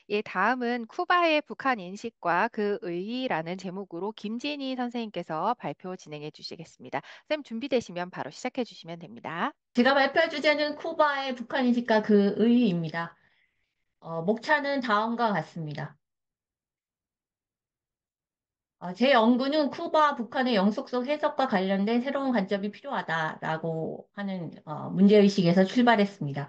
예, 다음은 쿠바의 북한 인식과 그 의의라는 제목으로 김진희 선생님께서 발표 진행해 주시겠습니다. 선생님 준비되시면 바로 시작해 주시면 됩니다. 제가 발표할 주제는 쿠바의 북한 인식과 그 의의입니다. 목차는 다음과 같습니다. 제 연구는 쿠바, 북한의 영속성 해석과 관련된 새로운 관점이 필요하다라고 하는 문제의식에서 출발했습니다.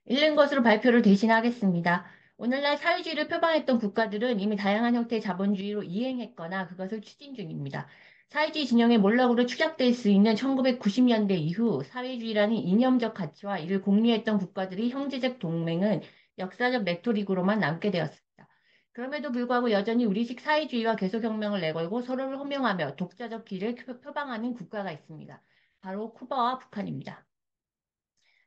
읽는 것으로 발표를 대신하겠습니다. 오늘날 사회주의를 표방했던 국가들은 이미 다양한 형태의 자본주의로 이행했거나 그것을 추진 중입니다. 사회주의 진영의 몰락으로 추적될 수 있는 1990년대 이후 사회주의라는 이념적 가치와 이를 공유했던 국가들의 형제적 동맹은 역사적 레토릭으로만 남게 되었습니다. 그럼에도 불구하고 여전히 우리식 사회주의와 계속혁명을 내걸고 서로를 호명하며 독자적 길을 표방하는 국가가 있습니다. 바로 쿠바와 북한입니다.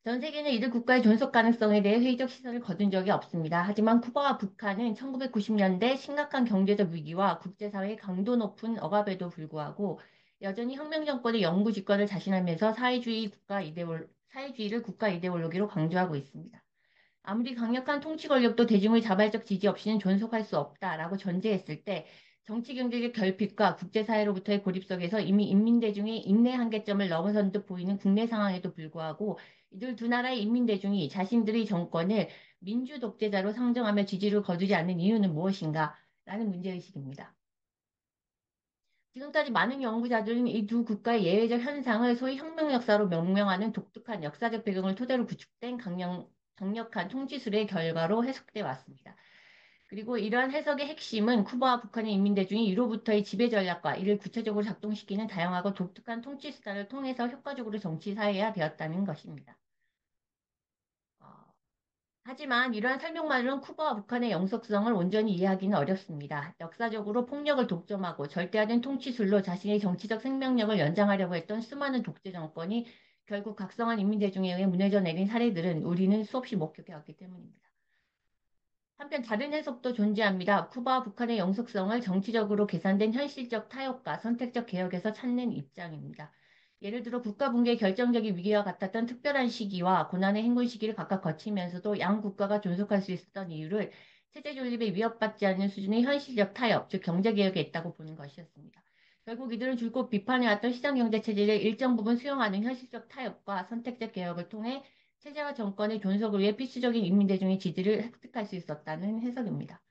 전 세계는 이들 국가의 존속 가능성에 대해 회의적 시선을 거둔 적이 없습니다. 하지만 쿠바와 북한은 1990년대 심각한 경제적 위기와 국제사회의 강도 높은 억압에도 불구하고 여전히 혁명 정권의 영구 집권을 자신하면서 사회주의를 국가 이데올로기로 강조하고 있습니다. 아무리 강력한 통치 권력도 대중의 자발적 지지 없이는 존속할 수 없다라고 전제했을 때 정치 경제적 결핍과 국제사회로부터의 고립 속에서 이미 인민대중이 인내 한계점을 넘어선 듯 보이는 국내 상황에도 불구하고 이들 두 나라의 인민대중이 자신들의 정권을 민주 독재자로 상정하며 지지를 거두지 않는 이유는 무엇인가? 라는 문제의식입니다. 지금까지 많은 연구자들은 이 두 국가의 예외적 현상을 소위 혁명 역사로 명명하는 독특한 역사적 배경을 토대로 구축된 강력한 통치술의 결과로 해석돼 왔습니다. 그리고 이러한 해석의 핵심은 쿠바와 북한의 인민대중이 유로부터의 지배 전략과 이를 구체적으로 작동시키는 다양하고 독특한 통치 수단을 통해서 효과적으로 정치 사회화 되었다는 것입니다. 어, 하지만 이러한 설명만으로는 쿠바와 북한의 영속성을 온전히 이해하기는 어렵습니다. 역사적으로 폭력을 독점하고 절대화된 통치술로 자신의 정치적 생명력을 연장하려고 했던 수많은 독재 정권이 결국 각성한 인민대중에 의해 무너져 내린 사례들은 우리는 수없이 목격해왔기 때문입니다. 한편 다른 해석도 존재합니다. 쿠바와 북한의 영속성을 정치적으로 계산된 현실적 타협과 선택적 개혁에서 찾는 입장입니다. 예를 들어 국가 붕괴의 결정적인 위기와 같았던 특별한 시기와 고난의 행군 시기를 각각 거치면서도 양 국가가 존속할 수 있었던 이유를 체제 존립에 위협받지 않는 수준의 현실적 타협, 즉 경제개혁에 있다고 보는 것이었습니다. 결국 이들은 줄곧 비판해왔던 시장경제 체제를 일정 부분 수용하는 현실적 타협과 선택적 개혁을 통해 체제와 정권의 존속을 위해 필수적인 인민대중의 지지를 획득할 수 있었다는 해석입니다.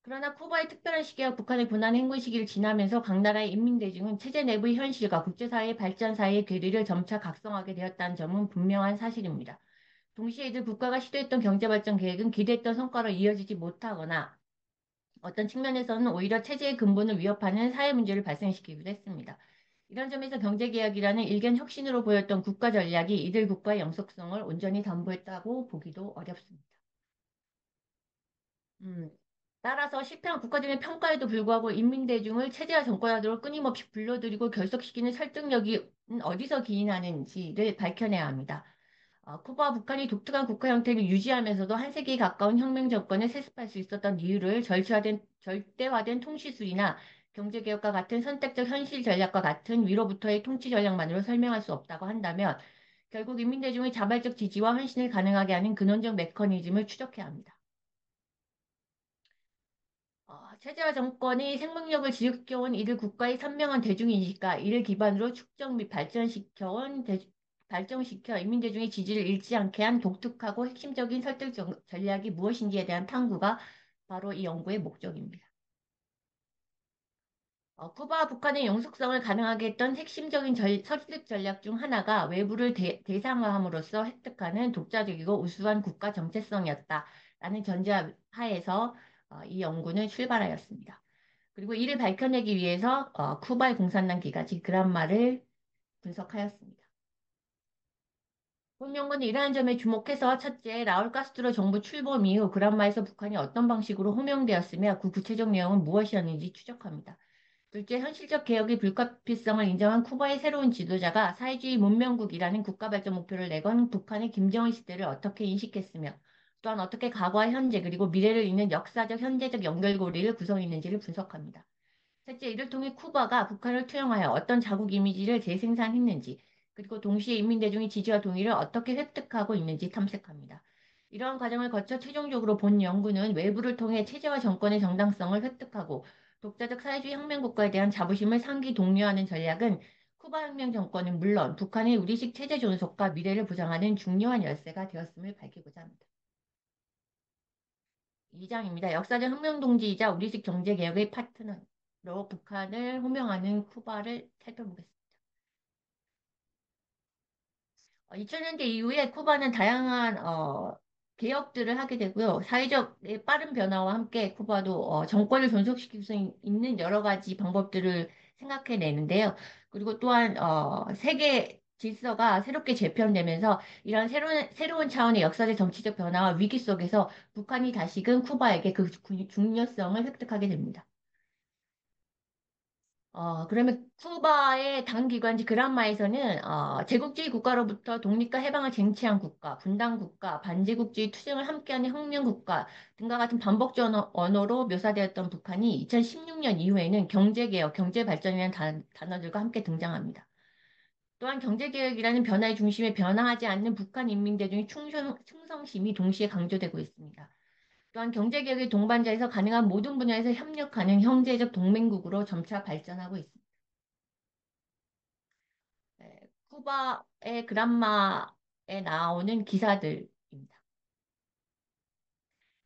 그러나 쿠바의 특별한 시기와 북한의 고난 행군 시기를 지나면서 각 나라의 인민대중은 체제 내부의 현실과 국제사회의 발전 사이의 괴리를 점차 각성하게 되었다는 점은 분명한 사실입니다. 동시에 이들 국가가 시도했던 경제발전 계획은 기대했던 성과로 이어지지 못하거나 어떤 측면에서는 오히려 체제의 근본을 위협하는 사회 문제를 발생시키기도 했습니다. 이런 점에서 경제개혁이라는 일견 혁신으로 보였던 국가 전략이 이들 국가의 영속성을 온전히 담보했다고 보기도 어렵습니다. 음, 따라서 실패한 국가들의 평가에도 불구하고 인민대중을 체제와 정권화로 끊임없이 불러들이고 결속시키는 설득력이 어디서 기인하는지를 밝혀내야 합니다. 쿠바와 북한이 독특한 국가 형태를 유지하면서도 한 세기에 가까운 혁명 정권을 세습할 수 있었던 이유를 절대화된 통치술이나 경제개혁과 같은 선택적 현실 전략과 같은 위로부터의 통치 전략만으로 설명할 수 없다고 한다면 결국 인민대중의 자발적 지지와 헌신을 가능하게 하는 근원적 메커니즘을 추적해야 합니다. 체제와 정권이 생명력을 지속해온 이들 국가의 선명한 대중인식과 이를 기반으로 축적 및 발전시켜 인민대중의 지지를 잃지 않게 한 독특하고 핵심적인 설득 전략이 무엇인지에 대한 탐구가 바로 이 연구의 목적입니다. 쿠바와 북한의 영속성을 가능하게 했던 핵심적인 설득 전략 중 하나가 외부를 대상화함으로써 획득하는 독자적이고 우수한 국가 정체성이었다라는 전제하에서 이 연구는 출발하였습니다. 그리고 이를 밝혀내기 위해서 쿠바의 공산당 기관지 그란마를 분석하였습니다. 본 연구는 이러한 점에 주목해서 첫째, 라울 카스트로 정부 출범 이후 그란마에서 북한이 어떤 방식으로 호명되었으며 그 구체적 내용은 무엇이었는지 추적합니다. 둘째, 현실적 개혁의 불가피성을 인정한 쿠바의 새로운 지도자가 사회주의 문명국이라는 국가 발전 목표를 내건 북한의 김정은 시대를 어떻게 인식했으며 또한 어떻게 과거와 현재 그리고 미래를 잇는 역사적 현재적 연결고리를 구성했는지를 분석합니다. 셋째, 이를 통해 쿠바가 북한을 투영하여 어떤 자국 이미지를 재생산했는지 그리고 동시에 인민대중의 지지와 동의를 어떻게 획득하고 있는지 탐색합니다. 이러한 과정을 거쳐 최종적으로 본 연구는 외부를 통해 체제와 정권의 정당성을 획득하고 독자적 사회주의 혁명 국가에 대한 자부심을 상기 독려하는 전략은 쿠바 혁명 정권은 물론 북한의 우리식 체제 존속과 미래를 보장하는 중요한 열쇠가 되었음을 밝히고자 합니다. 2장입니다. 역사적 혁명동지이자 우리식 경제개혁의 파트너로 북한을 호명하는 쿠바를 살펴보겠습니다. 2000년대 이후에 쿠바는 다양한 개혁들을 하게 되고요. 사회적의 빠른 변화와 함께 쿠바도 정권을 존속시킬 수 있는 여러 가지 방법들을 생각해내는데요. 그리고 또한 세계 질서가 새롭게 재편되면서 이런 새로운 차원의 역사적 정치적 변화와 위기 속에서 북한이 다시금 쿠바에게 그 중요성을 획득하게 됩니다. 그러면 쿠바의 당 기관지 그란마에서는 제국주의 국가로부터 독립과 해방을 쟁취한 국가, 분단 국가, 반제국주의 투쟁을 함께하는 혁명 국가 등과 같은 반복적 언어로 묘사되었던 북한이 2016년 이후에는 경제개혁, 경제발전이라는 단어들과 함께 등장합니다. 또한 경제개혁이라는 변화의 중심에 변화하지 않는 북한 인민대중의 충성심이 동시에 강조되고 있습니다. 또한 경제개혁의 동반자에서 가능한 모든 분야에서 협력하는 형제적 동맹국으로 점차 발전하고 있습니다. 네, 쿠바의 그란마에 나오는 기사들입니다.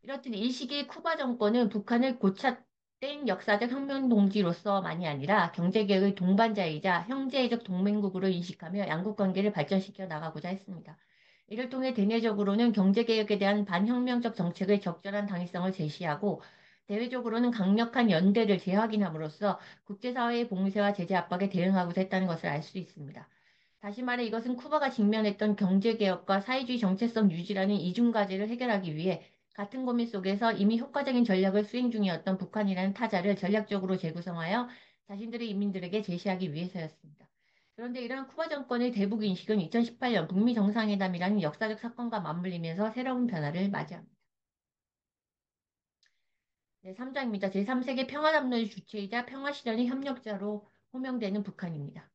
이렇듯 이 시기 쿠바 정권은 북한을 고착된 역사적 혁명 동지로서만이 아니라 경제개혁의 동반자이자 형제적 동맹국으로 인식하며 양국 관계를 발전시켜 나가고자 했습니다. 이를 통해 대내적으로는 경제개혁에 대한 반혁명적 정책의 적절한 당위성을 제시하고 대외적으로는 강력한 연대를 재확인함으로써 국제사회의 봉쇄와 제재 압박에 대응하고자 했다는 것을 알 수 있습니다. 다시 말해 이것은 쿠바가 직면했던 경제개혁과 사회주의 정체성 유지라는 이중과제를 해결하기 위해 같은 고민 속에서 이미 효과적인 전략을 수행 중이었던 북한이라는 타자를 전략적으로 재구성하여 자신들의 인민들에게 제시하기 위해서였습니다. 그런데 이러한 쿠바 정권의 대북 인식은 2018년 북미 정상회담이라는 역사적 사건과 맞물리면서 새로운 변화를 맞이합니다. 네, 3장입니다. 제3세계 평화담론의 주체이자 평화실현의 협력자로 호명되는 북한입니다.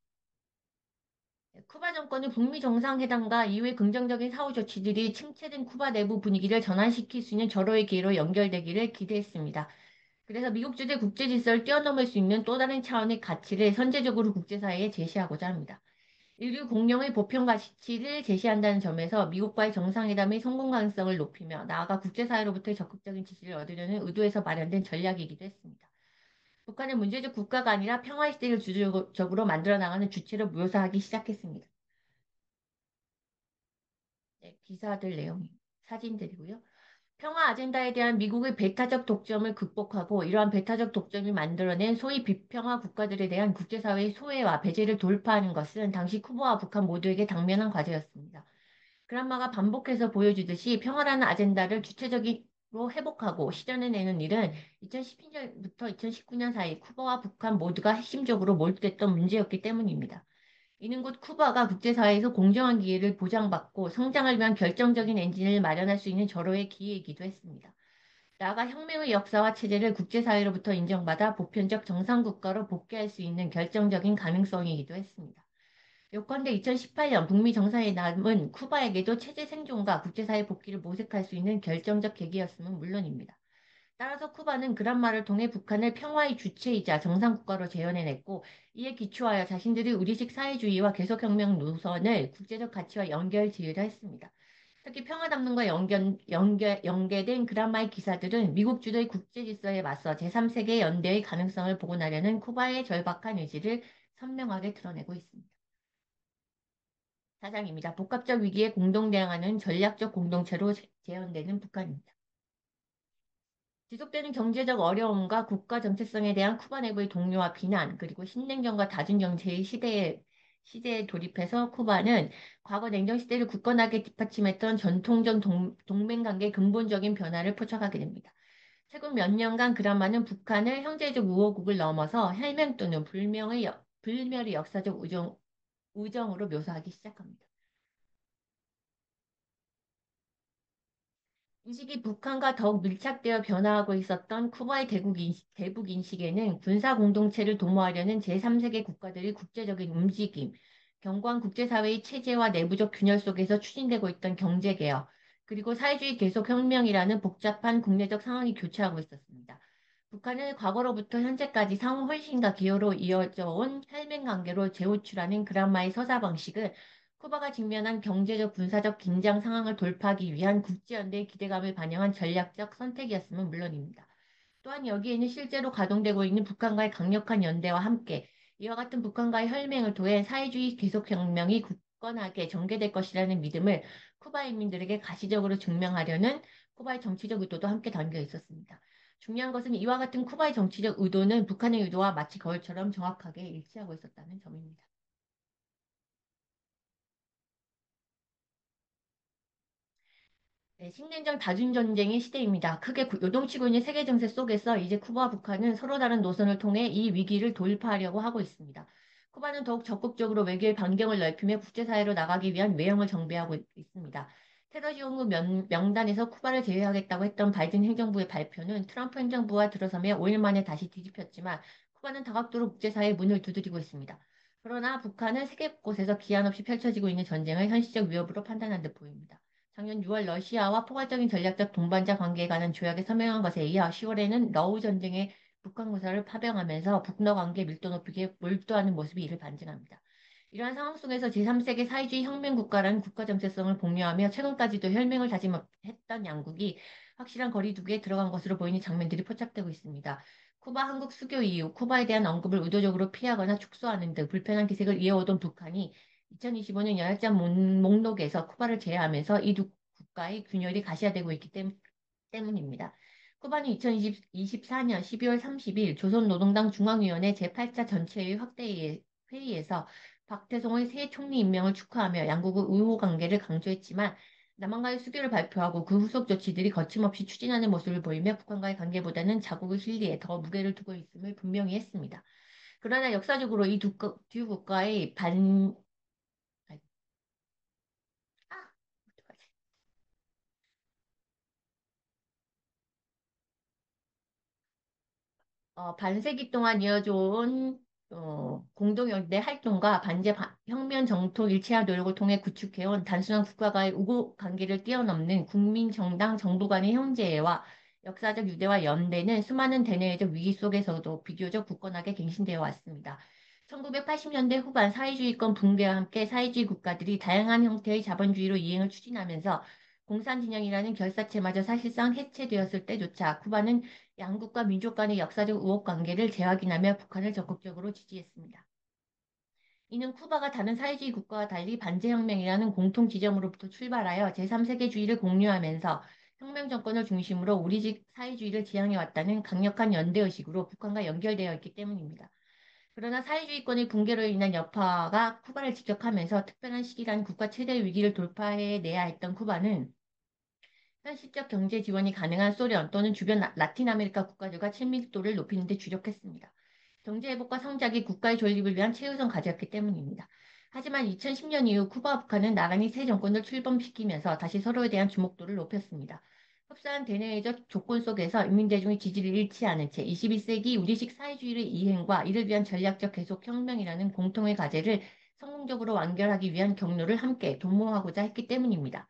쿠바 정권은 북미 정상회담과 이후의 긍정적인 사후 조치들이 침체된 쿠바 내부 분위기를 전환시킬 수 있는 절호의 기회로 연결되기를 기대했습니다. 그래서 미국 주재 국제 질서를 뛰어넘을 수 있는 또 다른 차원의 가치를 선제적으로 국제사회에 제시하고자 합니다. 인류 공룡의 보편 가치를 제시한다는 점에서 미국과의 정상회담의 성공 가능성을 높이며 나아가 국제사회로부터의 적극적인 지지를 얻으려는 의도에서 마련된 전략이기도 했습니다. 북한은 문제적 국가가 아니라 평화의 시대를 주도적으로 만들어 나가는 주체로 묘사하기 시작했습니다. 네, 기사들 내용, 사진들이고요. 평화 아젠다에 대한 미국의 배타적 독점을 극복하고 이러한 배타적 독점이 만들어낸 소위 비평화 국가들에 대한 국제사회의 소외와 배제를 돌파하는 것은 당시 쿠바와 북한 모두에게 당면한 과제였습니다. 그란마가 반복해서 보여주듯이 평화라는 아젠다를 주체적으로 회복하고 실현해내는 일은 2012년부터 2019년 사이 쿠바와 북한 모두가 핵심적으로 몰두했던 문제였기 때문입니다. 이는 곧 쿠바가 국제사회에서 공정한 기회를 보장받고 성장을 위한 결정적인 엔진을 마련할 수 있는 절호의 기회이기도 했습니다. 나아가 혁명의 역사와 체제를 국제사회로부터 인정받아 보편적 정상국가로 복귀할 수 있는 결정적인 가능성이기도 했습니다. 요컨대 2018년 북미 정상회담은 쿠바에게도 체제 생존과 국제사회 복귀를 모색할 수 있는 결정적 계기였음은 물론입니다. 따라서 쿠바는 그란마를 통해 북한을 평화의 주체이자 정상국가로 재현해냈고 이에 기초하여 자신들이 우리식 사회주의와 계속혁명 노선을 국제적 가치와 연결 지으려 했습니다. 특히 평화담론과 연계된 그란마의 기사들은 미국 주도의 국제 질서에 맞서 제3세계 연대의 가능성을 복원하려는 쿠바의 절박한 의지를 선명하게 드러내고 있습니다. 사장입니다. 복합적 위기에 공동 대응하는 전략적 공동체로 재현되는 북한입니다. 지속되는 경제적 어려움과 국가 정체성에 대한 쿠바 내부의 동료와 비난, 그리고 신냉전과 다중경제의 시대에 돌입해서 쿠바는 과거 냉전 시대를 굳건하게 뒷받침했던 전통적 동맹관계의 근본적인 변화를 포착하게 됩니다. 최근 몇 년간 그라마는 북한을 형제적 우호국을 넘어서 혈맹 또는 불멸의 역사적 우정으로 묘사하기 시작합니다. 이 시기 북한과 더욱 밀착되어 변화하고 있었던 쿠바의 대북 인식에는 군사 공동체를 도모하려는 제3세계 국가들의 국제적인 움직임, 경고한 국제사회의 체제와 내부적 균열 속에서 추진되고 있던 경제개혁, 그리고 사회주의 계속혁명이라는 복잡한 국내적 상황이 교차하고 있었습니다. 북한은 과거로부터 현재까지 상호 훨씬과 기여로 이어져 온 혈맹 관계로 재호출하는 그란마의 서사 방식은 쿠바가 직면한 경제적 군사적 긴장 상황을 돌파하기 위한 국제연대의 기대감을 반영한 전략적 선택이었음은 물론입니다. 또한 여기에는 실제로 가동되고 있는 북한과의 강력한 연대와 함께 이와 같은 북한과의 혈맹을 통해 사회주의 계속혁명이 굳건하게 전개될 것이라는 믿음을 쿠바 인민들에게 가시적으로 증명하려는 쿠바의 정치적 의도도 함께 담겨 있었습니다. 중요한 것은 이와 같은 쿠바의 정치적 의도는 북한의 의도와 마치 거울처럼 정확하게 일치하고 있었다는 점입니다. 네, 신냉전 다중전쟁의 시대입니다. 크게 요동치고 있는 세계 정세 속에서 이제 쿠바와 북한은 서로 다른 노선을 통해 이 위기를 돌파하려고 하고 있습니다. 쿠바는 더욱 적극적으로 외교의 반경을 넓히며 국제사회로 나가기 위한 외형을 정비하고 있습니다. 테러 지원국 명단에서 쿠바를 제외하겠다고 했던 바이든 행정부의 발표는 트럼프 행정부가 들어서며 5일 만에 다시 뒤집혔지만 쿠바는 다각도로 국제사회의 문을 두드리고 있습니다. 그러나 북한은 세계 곳에서 기한 없이 펼쳐지고 있는 전쟁을 현실적 위협으로 판단한 듯 보입니다. 작년 6월 러시아와 포괄적인 전략적 동반자 관계에 관한 조약에 서명한 것에 이어 10월에는 러우 전쟁의 북한 군사를 파병하면서 북러 관계 밀도 높이기에 몰두하는 모습이 이를 반증합니다. 이러한 상황 속에서 제3세계 사회주의 혁명 국가라는 국가 정체성을 공유하며 최근까지도 혈맹을 다짐했던 양국이 확실한 거리두기에 들어간 것으로 보이는 장면들이 포착되고 있습니다. 쿠바 한국 수교 이후 쿠바에 대한 언급을 의도적으로 피하거나 축소하는 등 불편한 기색을 이어오던 북한이 2025년 연락장 목록에서 쿠바를 제외하면서 이 두 국가의 균열이 가시화되고 있기 때문입니다. 쿠바는 2024년 12월 30일 조선노동당 중앙위원회 제8차 전체회의 회의에서 박태송의 새 총리 임명을 축하하며 양국의 우호 관계를 강조했지만 남한과의 수교를 발표하고 그 후속 조치들이 거침없이 추진하는 모습을 보이며 북한과의 관계보다는 자국의 실리에 더 무게를 두고 있음을 분명히 했습니다. 그러나 역사적으로 이 두 국가의 아, 어떡하지? 반세기 동안 이어져온 공동연대 활동과 혁명 정토 일체화 노력을 통해 구축해온 단순한 국가와의 우호 관계를 뛰어넘는 국민정당 정부 간의 형제와 역사적 유대와 연대는 수많은 대내외적 위기 속에서도 비교적 굳건하게 갱신되어 왔습니다. 1980년대 후반 사회주의권 붕괴와 함께 사회주의 국가들이 다양한 형태의 자본주의로 이행을 추진하면서 공산 진영이라는 결사체마저 사실상 해체되었을 때조차 쿠바는 양국과 민족 간의 역사적 우호 관계를 재확인하며 북한을 적극적으로 지지했습니다. 이는 쿠바가 다른 사회주의 국가와 달리 반제혁명이라는 공통 지점으로부터 출발하여 제3세계주의를 공유하면서 혁명 정권을 중심으로 우리식 사회주의를 지향해왔다는 강력한 연대의식으로 북한과 연결되어 있기 때문입니다. 그러나 사회주의권의 붕괴로 인한 여파가 쿠바를 직격하면서 특별한 시기란 국가 최대 위기를 돌파해내야 했던 쿠바는 현실적 경제 지원이 가능한 소련 또는 주변 라틴 아메리카 국가들과 친밀도를 높이는 데 주력했습니다. 경제 회복과 성장이 국가의 존립을 위한 최우선 과제였기 때문입니다. 하지만 2010년 이후 쿠바와 북한은 나란히 새 정권을 출범시키면서 다시 서로에 대한 주목도를 높였습니다. 흡사한 대내외적 조건 속에서 인민대중의 지지를 잃지 않은 채 21세기 우리식 사회주의의 이행과 이를 위한 전략적 계속 혁명이라는 공통의 과제를 성공적으로 완결하기 위한 경로를 함께 도모하고자 했기 때문입니다.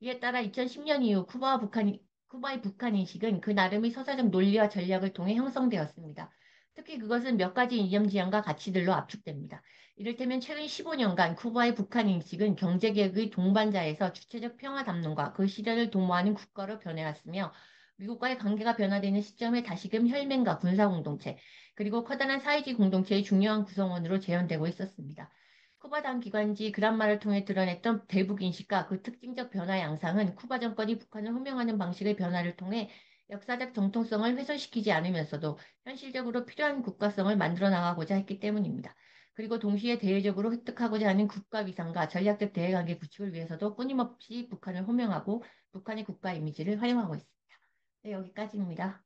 이에 따라 2010년 이후 쿠바의 북한 인식은 그 나름의 서사적 논리와 전략을 통해 형성되었습니다. 특히 그것은 몇 가지 이념지향과 가치들로 압축됩니다. 이를테면 최근 15년간 쿠바의 북한 인식은 경제개혁의 동반자에서 주체적 평화 담론과 그 실현을 도모하는 국가로 변해왔으며 미국과의 관계가 변화되는 시점에 다시금 혈맹과 군사공동체 그리고 커다란 사회주의 공동체의 중요한 구성원으로 재현되고 있었습니다. 쿠바당 기관지 그란마를 통해 드러냈던 대북 인식과 그 특징적 변화 양상은 쿠바 정권이 북한을 호명하는 방식의 변화를 통해 역사적 정통성을 훼손시키지 않으면서도 현실적으로 필요한 국가성을 만들어 나가고자 했기 때문입니다. 그리고 동시에 대외적으로 획득하고자 하는 국가 위상과 전략적 대외관계 구축을 위해서도 끊임없이 북한을 호명하고 북한의 국가 이미지를 활용하고 있습니다. 네, 여기까지입니다.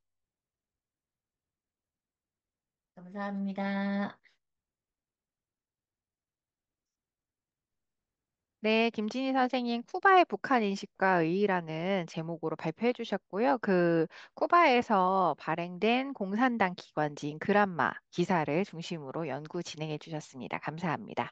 감사합니다. 네, 김진희 선생님 쿠바의 북한 인식과 의의라는 제목으로 발표해 주셨고요. 그 쿠바에서 발행된 공산당 기관지인 그란마 기사를 중심으로 연구 진행해 주셨습니다. 감사합니다.